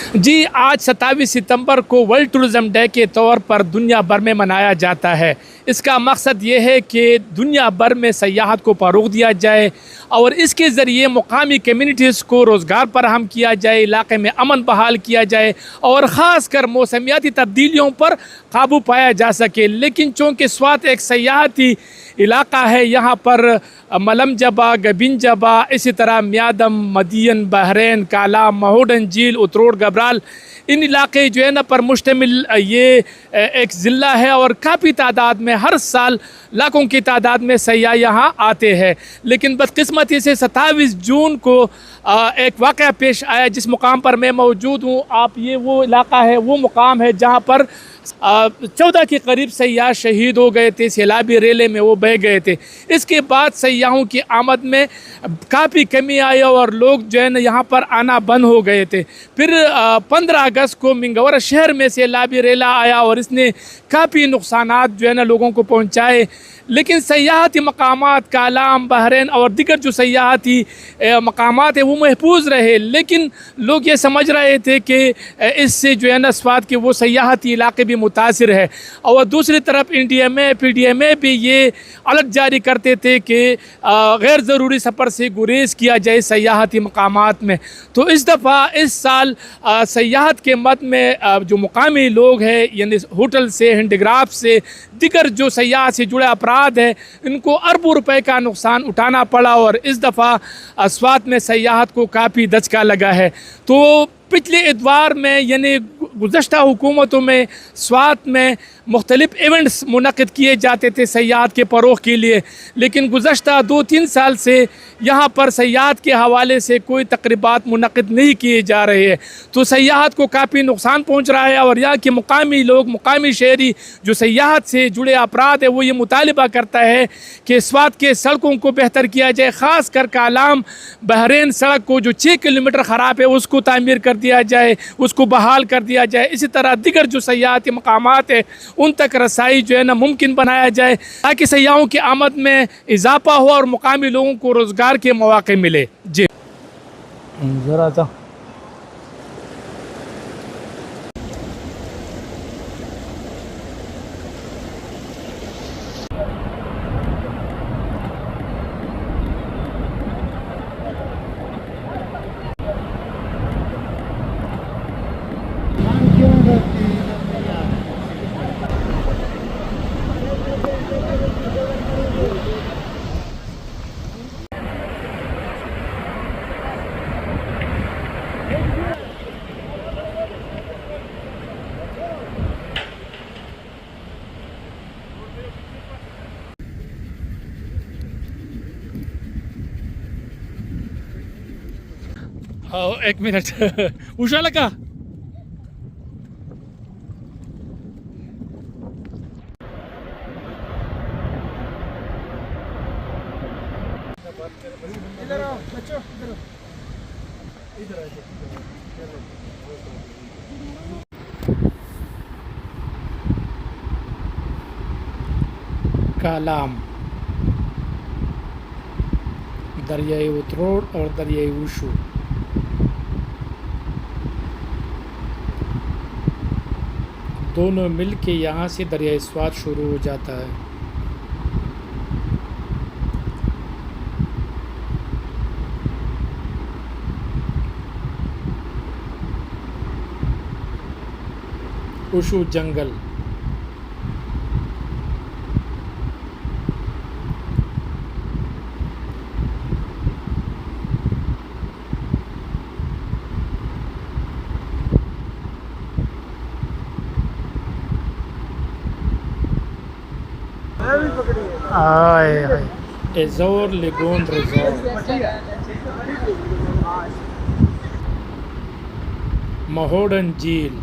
जी, आज 27 सितंबर को world tourism day के तौर पर दुनिया भर में मनाया जाता है। इसका मकसद ये है कि दुनिया भर में सयाहत को फ़रोग़ दिया जाए और इसके ज़रिए मुकामी कम्युनिटीज़ को रोज़गार फराहम किया जाए, इलाक़े में अमन बहाल किया जाए और ख़ास कर मौसमियाती तब्दीलियों पर काबू पाया जा सके। लेकिन चूँकि स्वात एक सयाहती इलाक़ा है, यहाँ पर मलम जबा, गबिन जबा, इसी तरह म्यादम, मदियन, बहरैन, कालाम, महोडन झील, उतरोड़, गबराल, इन इलाके जो है ना पर मुश्तमिल ये एक ज़िला है और काफ़ी तादाद में हर साल लाखों की तादाद में सयाह यहाँ आते हैं। लेकिन बदकिस्मती से 27 जून को एक वाक़या पेश आया जिस मुकाम पर मैं मौजूद हूँ। आप ये वो इलाका है, वो मुकाम है जहाँ पर 14 के करीब सयाह शहीद हो गए थे, सैलाबी रेले में वो बह गए थे। इसके बाद सयाहों की आमद में काफ़ी कमी आई और लोग जो है ना यहाँ पर आना बंद हो गए थे। फिर 15 अगस्त को मिंगौरा शहर में सैलाबी रेला आया और इसने काफ़ी नुकसानात जो है ना लोगों को पहुँचाए। लेकिन सयाहती मकामात कालाम, बहरैन और दिगर जो सयाहती मकामात है वो महफूज रहे। लेकिन लोग ये समझ रहे थे कि इससे जो है ना स्वात के वो सयाहती इलाके भी मुतासिर है। और दूसरी तरफ NDMA PDMA भी ये अलर्ट जारी करते थे कि गैर ज़रूरी सफ़र से गुरेज किया जाए सयाहती मकामात में। तो इस दफ़ा इस साल सयाहत के मद में जो मुकामी लोग हैं यानी होटल से, हैंडीक्राफ्ट से, दिगर जो सयाहत से जुड़े अफराद है, इनको अरबों रुपए का नुकसान उठाना पड़ा और इस दफ़ा स्वात में सयाहत को काफ़ी दचका लगा है। तो पिछले इतवार में यानी गुज़श्ता हुकूमतों में स्वात में मुख्तलिफ़ इवेंट्स मुनक़िद किए जाते थे सयाहत के फ़रोग़ के लिए, लेकिन गुज़श्ता 2-3 साल से यहाँ पर सयाहत के हवाले से कोई तक़रीबात मुनक़िद नहीं किए जा रहे हैं। तो सयाहत को काफ़ी नुकसान पहुँच रहा है और यहाँ के मुकामी लोग, मुकामी शहरी जो सयाहत से जुड़े अफराद है वो ये मुतालिबा करता है कि स्वात के सड़कों को बेहतर किया जाए। ख़ास कर कालाम बहरैन सड़क को जो 6 किलोमीटर ख़राब है उसको तामीर कर दिया जाए, उसको बहाल कर दिया जाए। इसी तरह दिगर जो सयाहती मकामात है उन तक रसाई जो है ना मुमकिन बनाया जाए ताकि सयाहों की आमद में इजाफा हो और मुकामी लोगों को रोज़गार के मौके मिले। जी ज़रा था एक मिनट उशाला का कालाम, दरियाई उतरोड़ और दरियाई वुशु दोनों मिल के यहाँ से दरियाई स्वात शुरू हो जाता है। वुशु जंगल, एज़ोर लेगून रिज़ॉर्ट, महोडन झील,